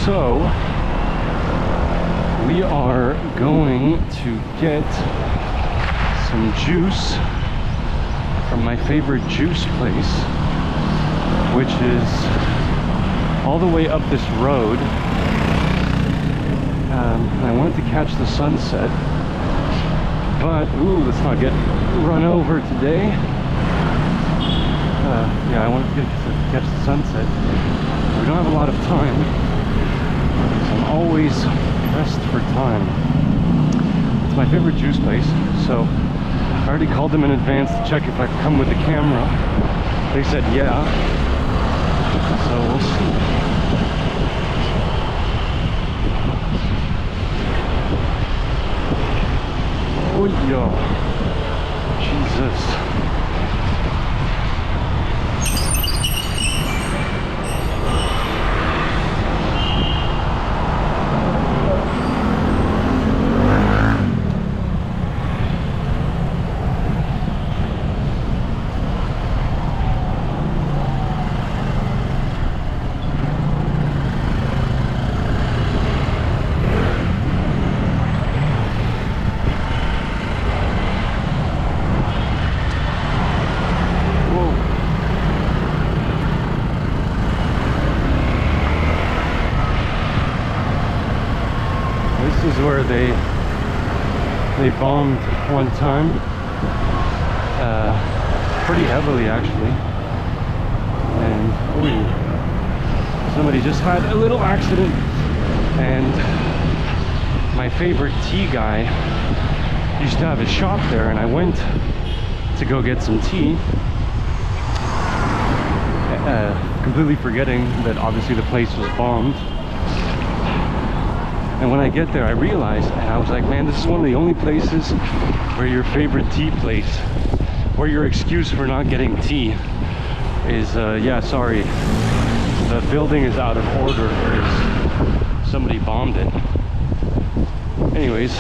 So, we are going to get some juice from my favorite juice place, which is all the way up this road. I wanted to catch the sunset, but ooh, let's not get run over today. Yeah, I wanted to catch the sunset. We don't have a lot of time. I'm always pressed for time. It's my favorite juice place, so I already called them in advance to check if I could come with the camera. They said yeah, so we'll see. Oh yeah, Jesus. This is where they bombed one time, pretty heavily actually, and ooh, somebody just had a little accident. And my favorite tea guy used to have a shop there, and I went to go get some tea, completely forgetting that obviously the place was bombed. And when I get there, I realized, and I was like, man, this is one of the only places where your favorite tea place, where your excuse for not getting tea is, yeah, sorry, the building is out of order because somebody bombed it. Anyways,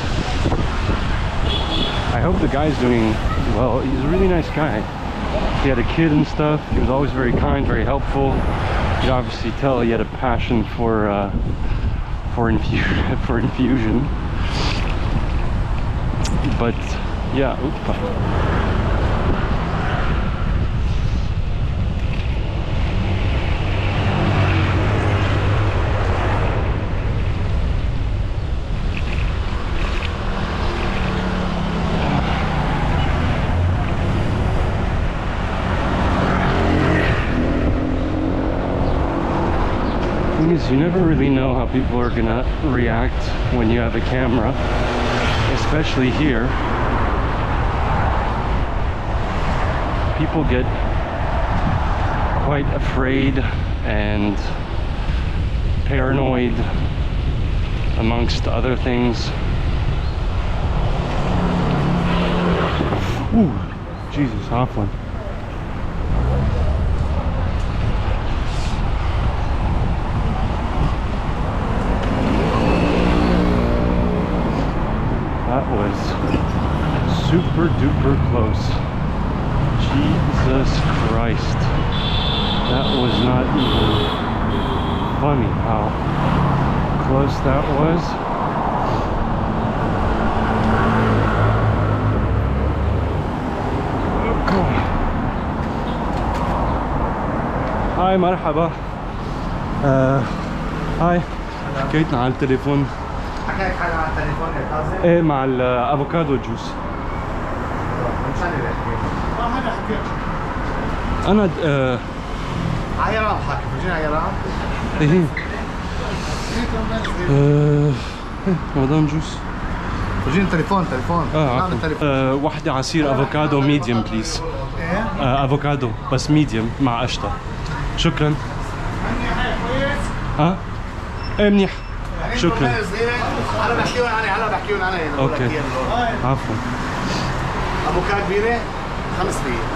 I hope the guy's doing well. He's a really nice guy. He had a kid and stuff. He was always very kind, very helpful. You could obviously tell he had a passion for infusion. But yeah, you never really know how people are gonna react when you have a camera, especially here. People get quite afraid and paranoid, amongst other things. Ooh, Jesus, off one. That was super duper close. Jesus Christ. That was not even funny how close that was. هاي مرحبا. هاي حكيتنا على التليفون. حكيت حاجة على التليفون يا كاظم؟ ايه مع الافوكادو جوس. مشان اللي حكيت. ما حدا حكيت. انا عيران حكي، فرجينا عيران. ايه رمضان جوس. فرجينا تليفون. واحدة عصير افوكادو ميديوم بليز. ايه؟ افوكادو بس ميديوم مع قشطة. شكرا. منيح كويس؟ ها؟ ايه منيح. شكرا. انا بحكيهم انا بحكيهم انا هنا. اوكي عفوا. افوكادو كبيره 5 ريال.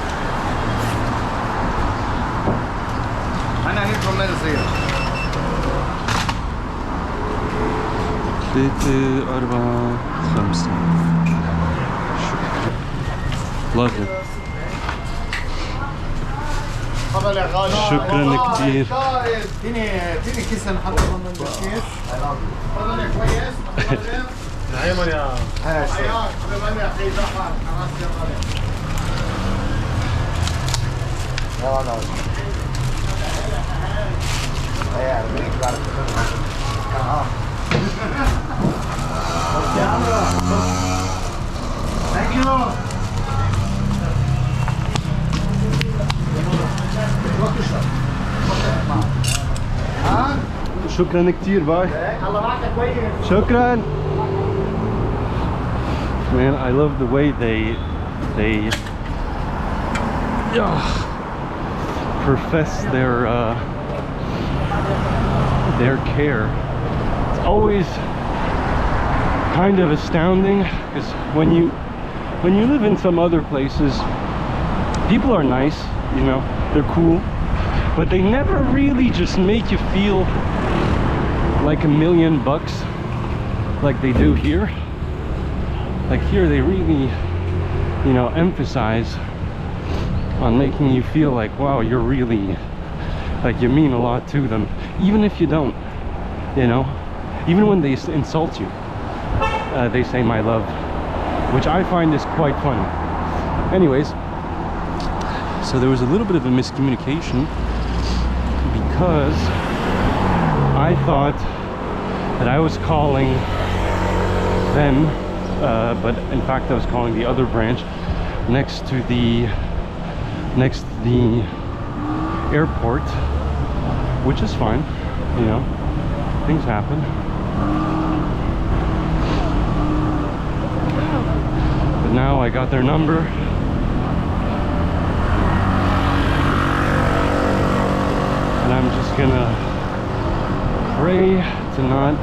انا هيك رمان صغيره. 3 4 5. Lovely. تفضل يا غالي. شكرا كثير. اديني كيس نحط من الكيس. تفضل يا كويس. نعيما يا حياك. تفضل يا اخي زعفر. خلاص يا غالي. لا يا ربيك بارك Thank you. شكرا كثير. باي. الله معك كويس. شكرا. Man, I love the way they profess their care. It's always kind of astounding because when you live in some other places, people are nice, you know, they're cool, but they never really just make you feel like $1,000,000 like they do here. Like here they really, you know, emphasize on making you feel like, wow, you're really, like you mean a lot to them, even if you don't, you know. Even when they insult you, they say my love, which I find is quite funny. Anyways, so there was a little bit of a miscommunication because I thought that I was calling them, but in fact I was calling the other branch next to the airport, which is fine, you know, things happen. But now I got their number. And I'm just gonna pray to not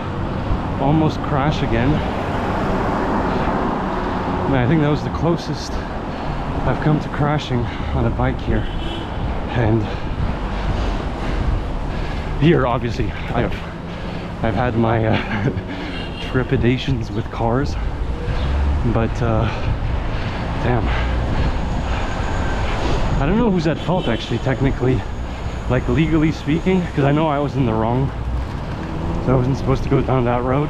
almost crash again. Man, I think that was the closest I've come to crashing on a bike here. And here, obviously, I've had my trepidations with cars, but damn, I don't know who's at fault actually, technically, like legally speaking, because I know I was in the wrong, so I wasn't supposed to go down that road,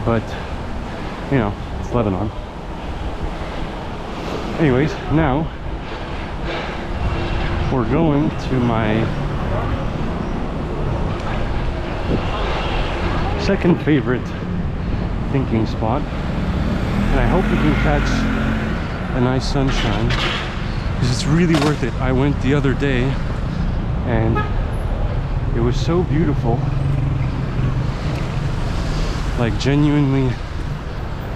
but you know, it's Lebanon. Anyways, now we're going to my second favorite thinking spot, and I hope we can catch a nice sunshine because it's really worth it. I went the other day and it was so beautiful, like genuinely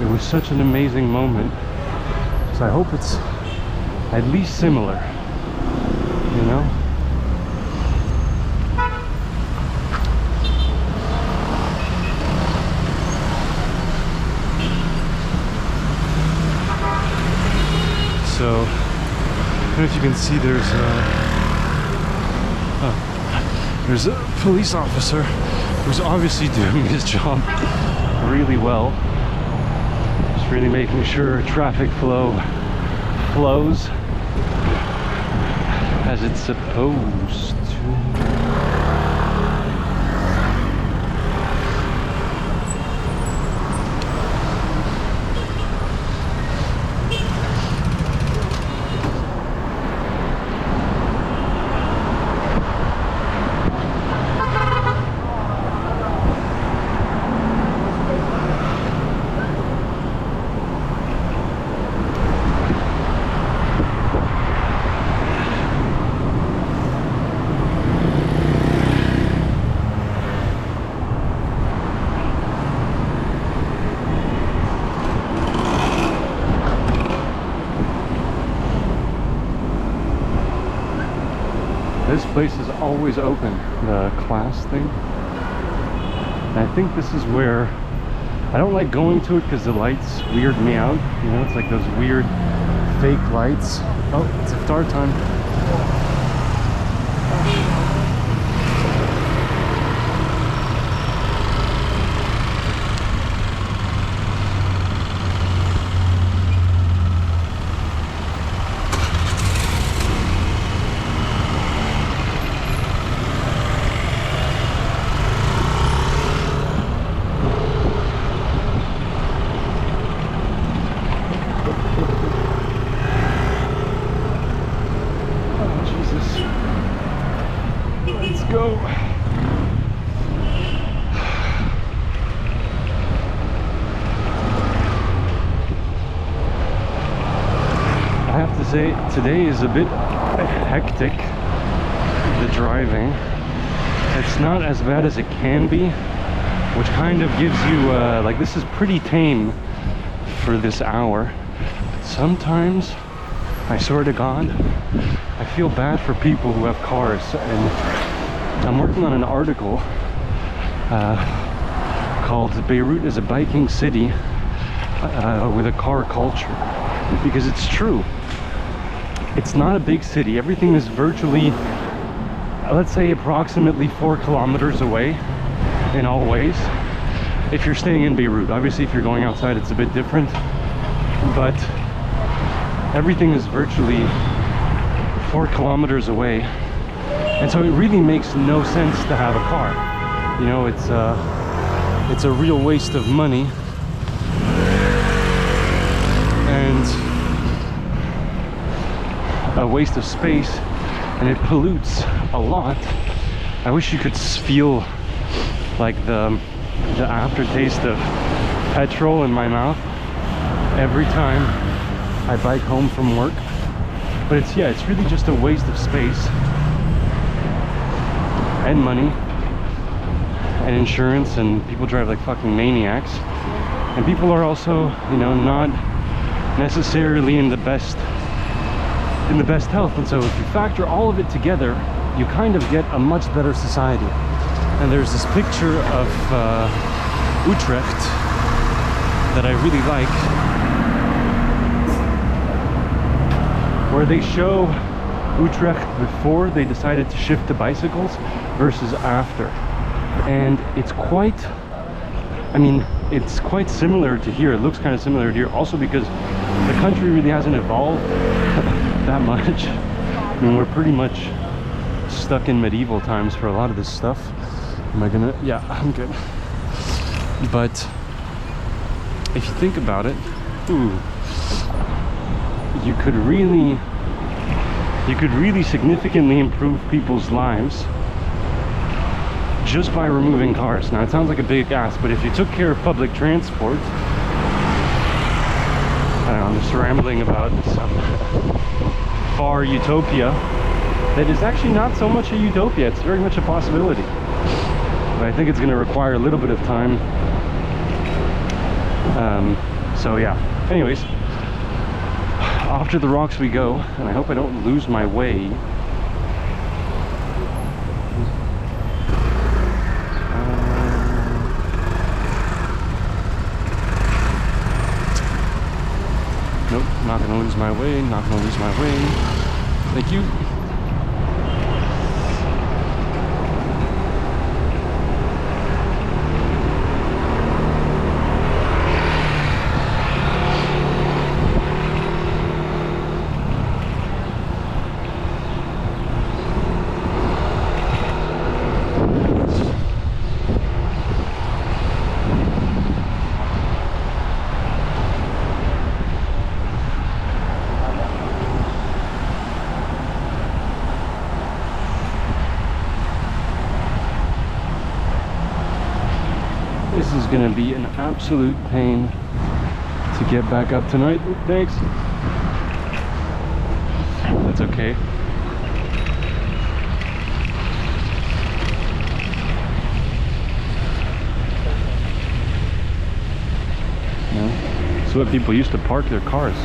it was such an amazing moment. So I hope it's at least similar, you know? So, I don't know if you can see there's a police officer who's obviously doing his job really well. Just really making sure traffic flows as it's supposed to. This place is always open, the class thing. And I think this is where I don't like going to it because the lights weird me out. You know, it's like those weird fake lights. Oh, it's iftar time. Go. I have to say, today is a bit hectic, the driving. It's not as bad as it can be, which kind of gives you, like, this is pretty tame for this hour. But sometimes, I swear to God, I feel bad for people who have cars. And I'm working on an article called Beirut is a biking city with a car culture, because it's true. It's not a big city. Everything is virtually, let's say, approximately 4 kilometers away in all ways. If you're staying in Beirut, obviously if you're going outside it's a bit different, but everything is virtually 4 kilometers away. And so it really makes no sense to have a car. You know, it's a real waste of money. And a waste of space, and it pollutes a lot. I wish you could feel like the aftertaste of petrol in my mouth every time I bike home from work. But it's really just a waste of space and money and insurance, and people drive like fucking maniacs, and people are also, you know, not necessarily in the best health. And so if you factor all of it together, you kind of get a much better society. And there's this picture of Utrecht that I really like, where they show Utrecht before they decided to shift to bicycles versus after. And it's quite, I mean, it's quite similar to here. It looks kind of similar to here, also because the country really hasn't evolved that much. I mean, we're pretty much stuck in medieval times for a lot of this stuff. Am I gonna? Yeah, I'm good. But if you think about it, you could really significantly improve people's lives just by removing cars. Now, it sounds like a big ask, but if you took care of public transport, I don't know, I'm just rambling about some far utopia that is actually not so much a utopia. It's very much a possibility, but I think it's going to require a little bit of time. So yeah, anyways, off to the rocks we go, and I hope I don't lose my way. Nope, not gonna lose my way, not gonna lose my way. Thank you. This is gonna be an absolute pain to get back up tonight. Thanks. That's okay. It's where people used to park their cars,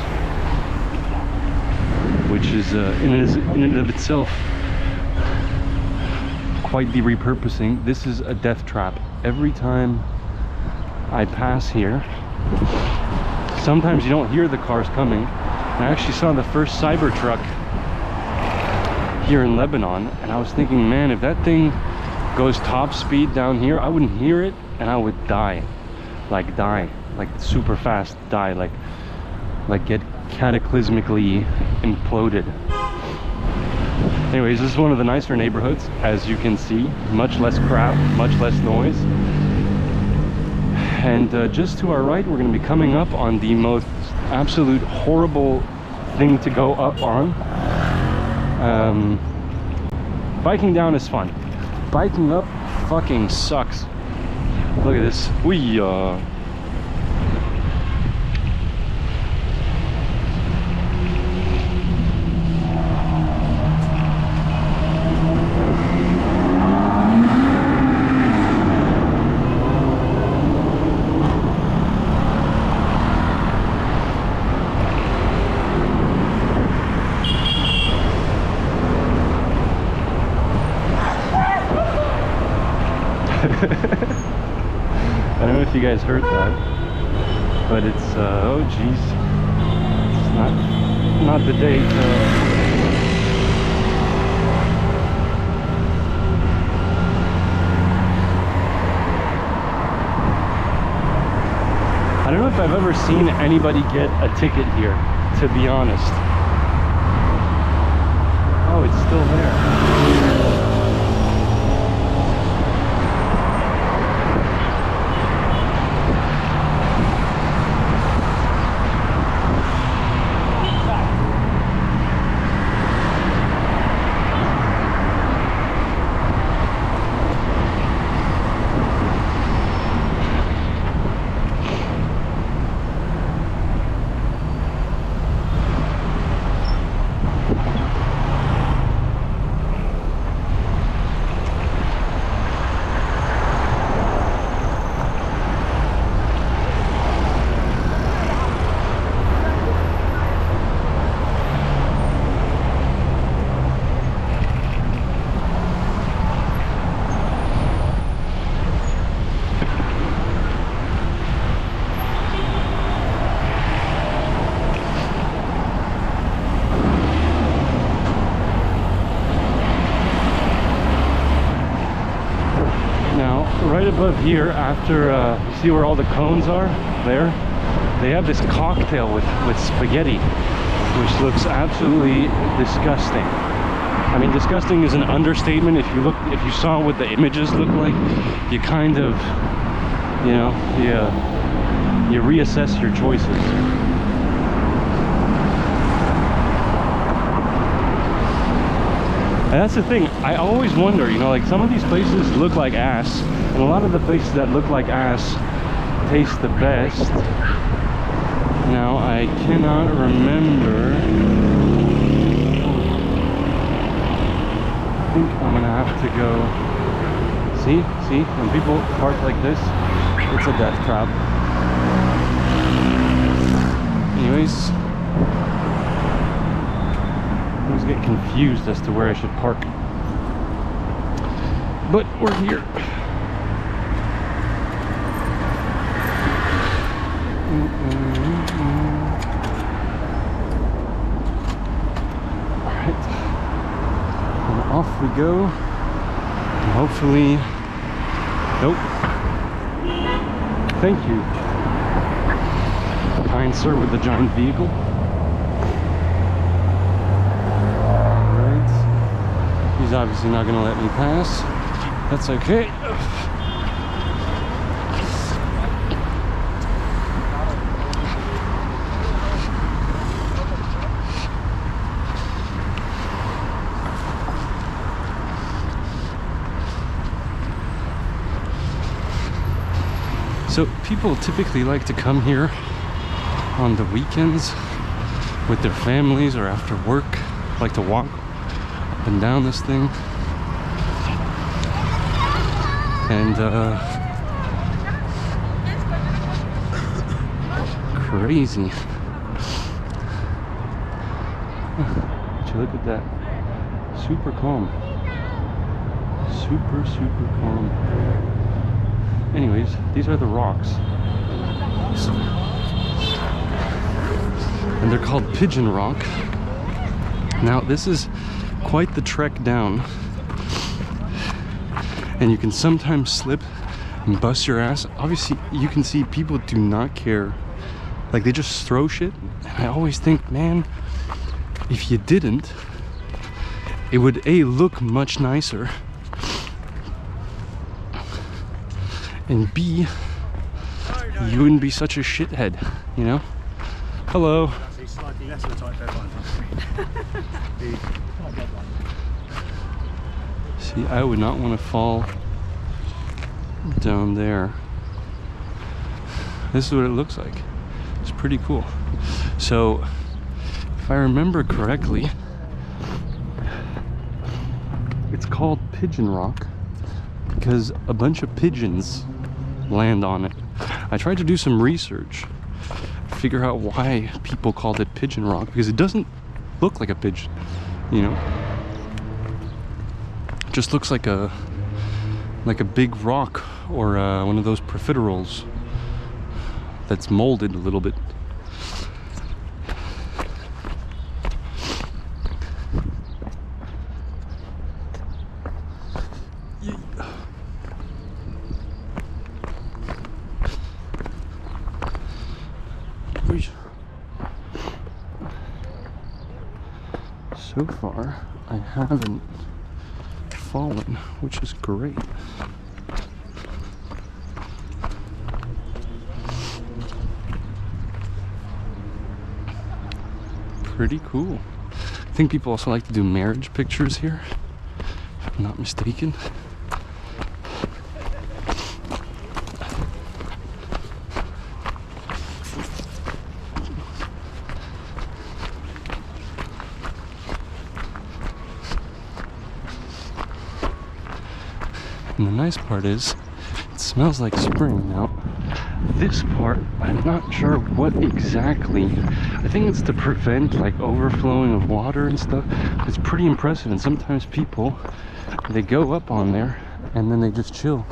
which is in and of itself quite the repurposing. This is a death trap. every time I pass here. Sometimes you don't hear the cars coming. I actually saw the first Cybertruck here in Lebanon, and I was thinking, man, if that thing goes top speed down here, I wouldn't hear it and I would die, like super fast, die, like get cataclysmically imploded. Anyways, this is one of the nicer neighborhoods, as you can see. Much less crowd, much less noise. And just to our right, we're going to be coming up on the most absolute horrible thing to go up on. Biking down is fun. Biking up fucking sucks. Look at this. I don't know if you guys heard that, but it's oh geez, it's not the day to I don't know if I've ever seen anybody get a ticket here, to be honest. Oh, it's still there. Right above here, after you see where all the cones are there, they have this cocktail with spaghetti, which looks absolutely disgusting. I mean, disgusting is an understatement. If you saw what the images look like, you kind of, you know, you reassess your choices. And that's the thing, I always wonder, you know, like some of these places look like ass, and a lot of the places that look like ass taste the best. Now, I cannot remember. I think I'm gonna have to go. See, when people park like this, it's a death trap. Anyways, I always get confused as to where I should park. But we're here. Alright. And off we go. And hopefully... Nope. Thank you, kind sir with the giant vehicle. Alright. He's obviously not going to let me pass. That's okay. So people typically like to come here on the weekends with their families or after work, like to walk up and down this thing. And crazy. Would you look at that? Super calm. Super calm. anyways, these are the rocks. And they're called Pigeon Rock. Now, this is quite the trek down. And you can sometimes slip and bust your ass. Obviously, you can see people do not care. Like, they just throw shit. And I always think, man, if you didn't, it would A, look much nicer, and B, you wouldn't be such a shithead, you know? Hello. See, I would not want to fall down there. This is what it looks like. It's pretty cool. So, if I remember correctly, it's called Pigeon Rock because a bunch of pigeons land on it. I tried to do some research, figure out why people called it Pigeon Rock, because it doesn't look like a pigeon, you know? It just looks like a big rock or one of those profiteroles that's molded a little bit. So far, I haven't fallen, which is great. Pretty cool. I think people also like to do marriage pictures here, if I'm not mistaken. And the nice part is, it smells like spring. Now, this part, I'm not sure what exactly. I think it's to prevent like overflowing of water and stuff. It's pretty impressive, and sometimes people, they go up on there and then they just chill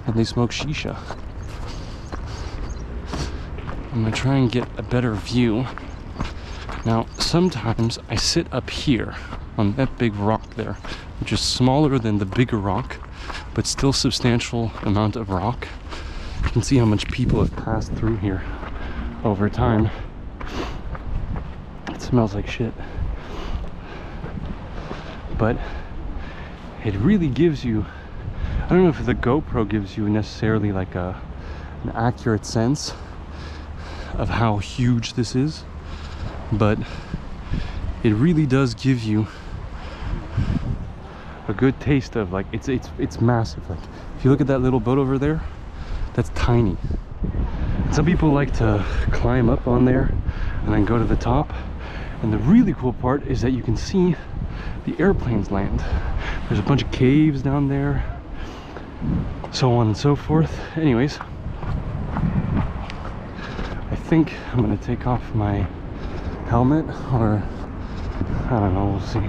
and they smoke shisha. I'm gonna try and get a better view. Now, sometimes I sit up here on that big rock there, which is smaller than the bigger rock, but still substantial amount of rock. You can see how much people have passed through here over time. It smells like shit, but it really gives you, I don't know if the GoPro gives you necessarily like an accurate sense of how huge this is, but it really does give you a good taste of like it's massive. Like, if you look at that little boat over there, that's tiny. Some people like to climb up on there and then go to the top, and the really cool part is that you can see the airplanes land. There's a bunch of caves down there, so on and so forth. Anyways, I think I'm gonna take off my helmet, or I don't know, we'll see.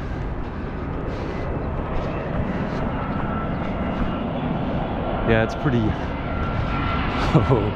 Yeah, it's pretty. Oh.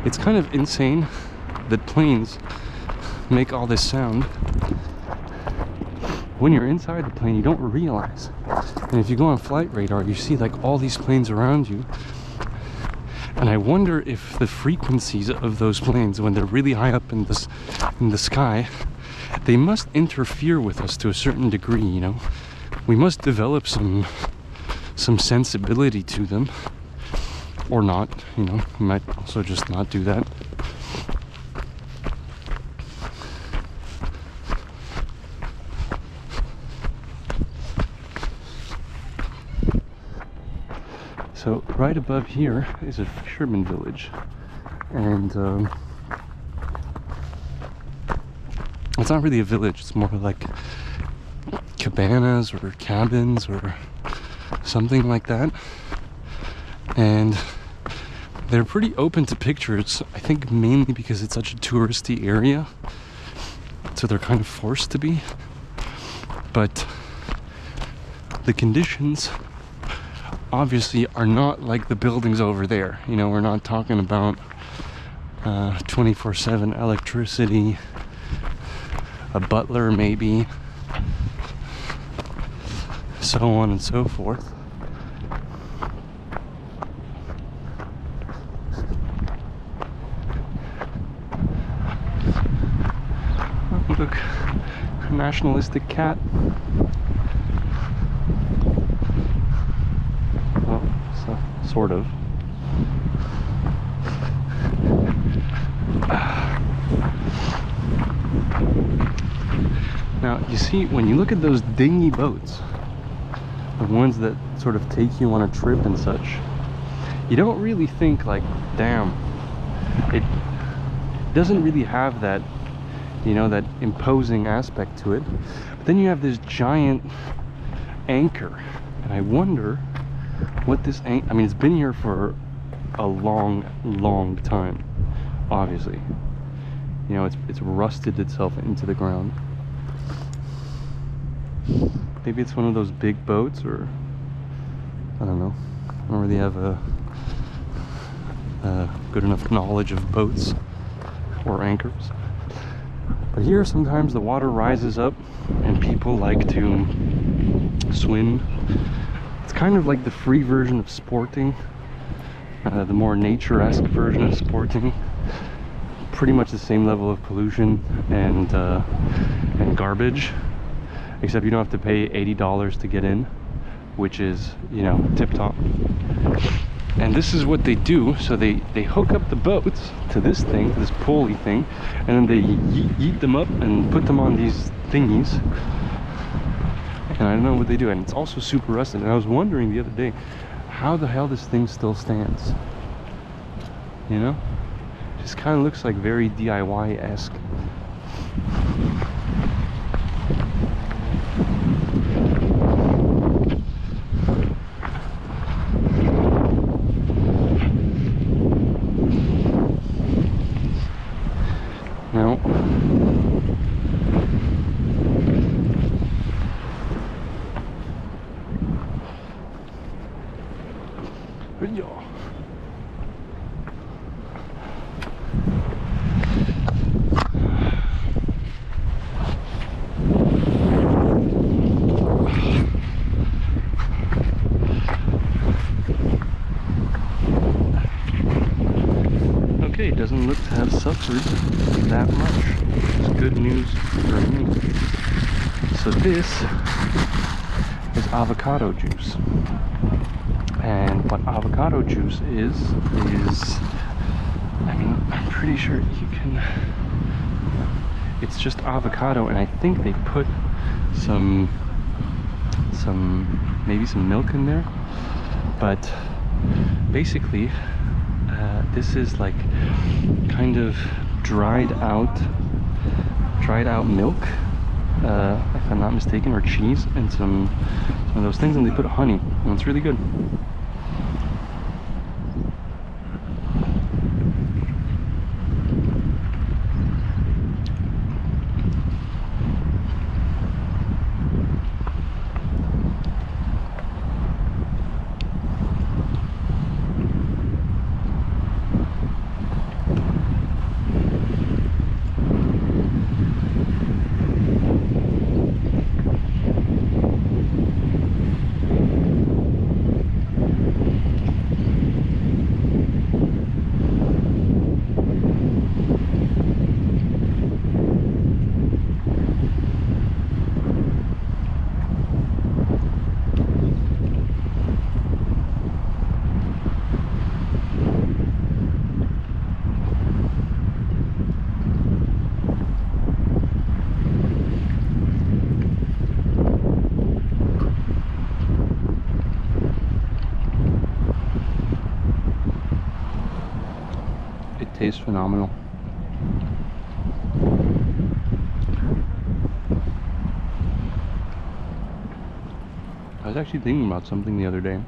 It's kind of insane that planes make all this sound. When you're inside the plane, you don't realize. And if you go on flight radar, you see like all these planes around you. And I wonder if the frequencies of those planes, when they're really high up in the sky, they must interfere with us to a certain degree, you know? We must develop some sensibility to them. Or not, you know, we might also just not do that. So right above here is a fisherman village, and it's not really a village, it's more like cabanas or cabins or something like that. And they're pretty open to pictures, I think mainly because it's such a touristy area. So they're kind of forced to be. But the conditions obviously are not like the buildings over there. You know, we're not talking about 24/7 electricity, a butler maybe, so on and so forth. Oh, look, a nationalistic cat. Well, so, sort of. Now, you see, when you look at those dinghy boats, the ones that sort of take you on a trip and such, you don't really think like, damn, it doesn't really have that, you know, that imposing aspect to it. But then you have this giant anchor, and I wonder what this I mean, it's been here for a long time, obviously. You know, it's rusted itself into the ground. Maybe it's one of those big boats, or I don't know. I don't really have a good enough knowledge of boats or anchors. But here sometimes the water rises up and people like to swim. It's kind of like the free version of sporting, the more nature-esque version of sporting. Pretty much the same level of pollution and garbage, except you don't have to pay $80 to get in, which is, you know, tip-top. And this is what they do. So they hook up the boats to this thing, this pulley thing, and then they yeet them up and put them on these thingies. And I don't know what they do, and it's also super rusted. And I was wondering the other day, how the hell this thing still stands? You know? Just kind of looks like very DIY-esque. Now, okay, it doesn't look to have suffered that much. It's good news for me. So this is avocado juice. And what avocado juice is, I mean, I'm pretty sure you can, it's just avocado, and I think they put maybe some milk in there, but basically this is like kind of dried out milk, if I'm not mistaken, or cheese, and some of those things, and they put honey, and it's really good. Tastes phenomenal. was actually thinking about something the other day.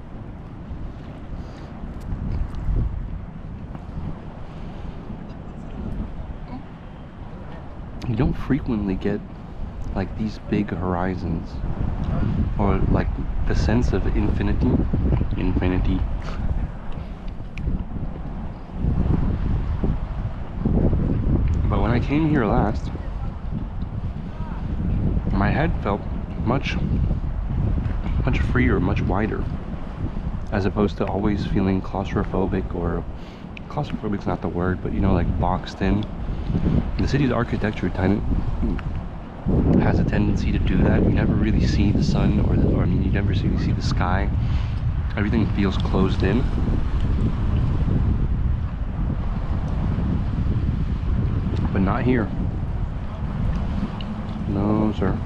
You don't frequently get like these big horizons, or like the sense of infinity. But when I came here last, my head felt much freer, much wider, as opposed to always feeling claustrophobic, or claustrophobic's not the word, but you know, like boxed in. The city's architecture has a tendency to do that. You never really see the sun, or I mean, you never really see the sky. Everything feels closed in. But not here. No, sir.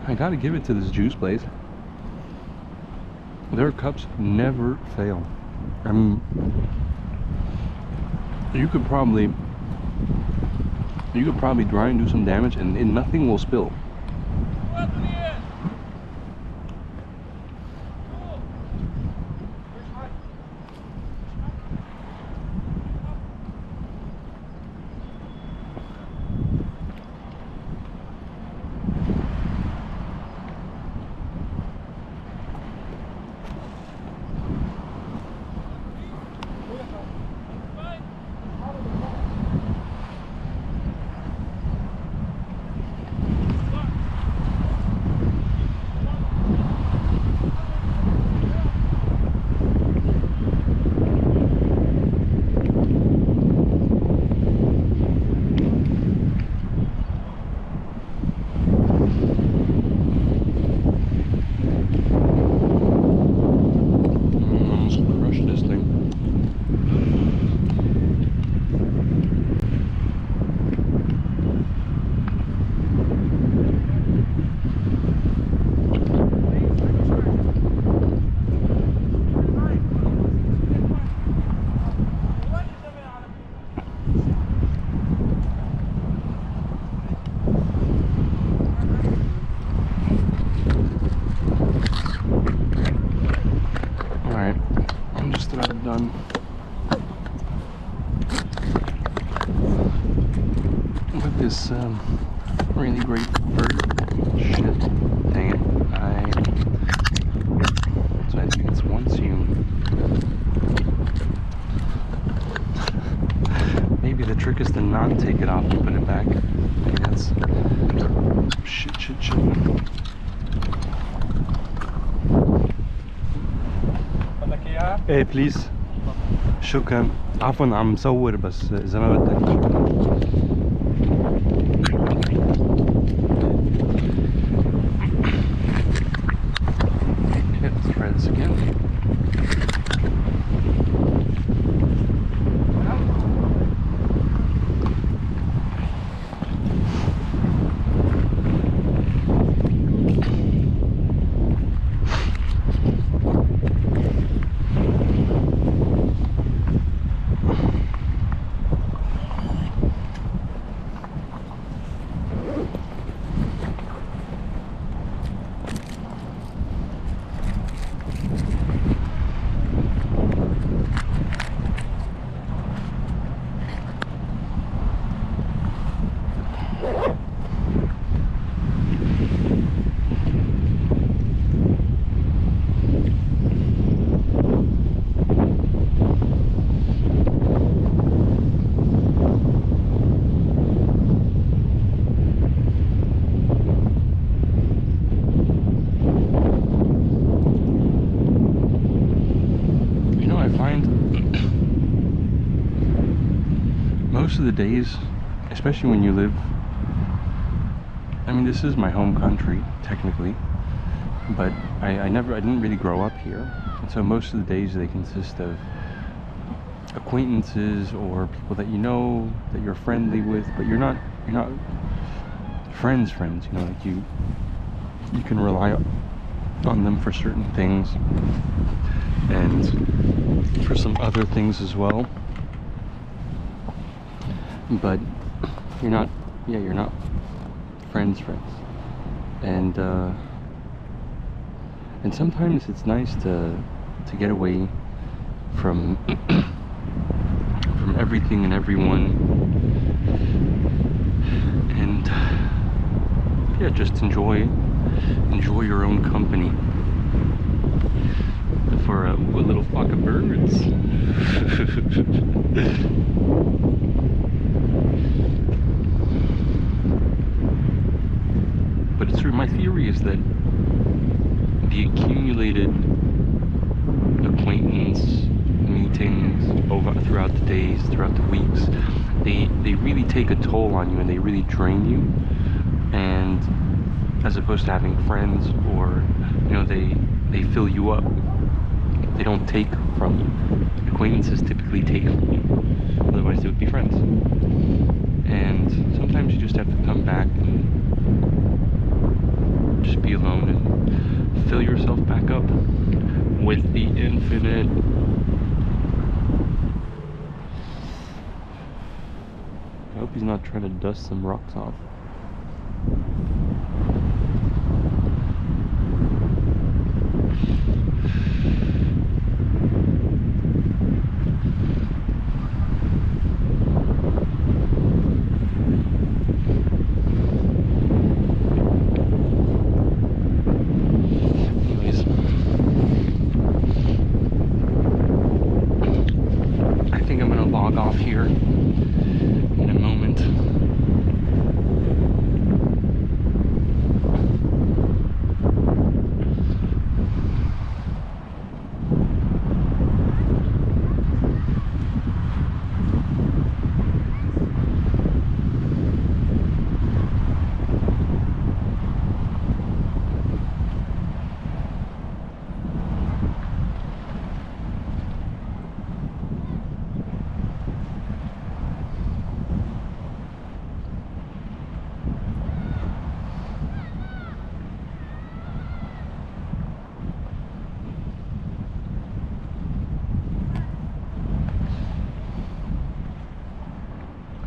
I gotta give it to this juice place. Their cups never fail. I mean, you could probably dry and do some damage, and nothing will spill. Done with this really great burger. Shit, dang it! So I think it's once you, maybe the trick is to not take it off and put it back. Maybe that's shit. Hey, please. شكرا. عفوا عم صور بس إذا ما بدك. Okay, let's try this again. Most of the days especially when you live, I mean, this is my home country, technically, but I didn't really grow up here, and so most of the days they consist of acquaintances or people that you know, that you're friendly with, but you're not friends, you know, like you can rely on them for certain things, and for some other things as well, but you're not friends, and sometimes it's nice to get away from from everything and everyone, and yeah, just enjoy your own company. For a little flock of birds. But it's true, my theory is that the accumulated acquaintance meetings throughout the days, throughout the weeks, they really take a toll on you, and they really drain you. And as opposed to having friends, or you know, they fill you up. They don't take from you. Acquaintances typically take from you. Otherwise they would be friends. And sometimes you just have to come back and just be alone and fill yourself back up with the infinite. I hope he's not trying to dust some rocks off. Off here in a moment.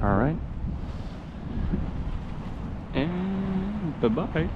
All right, and bye-bye.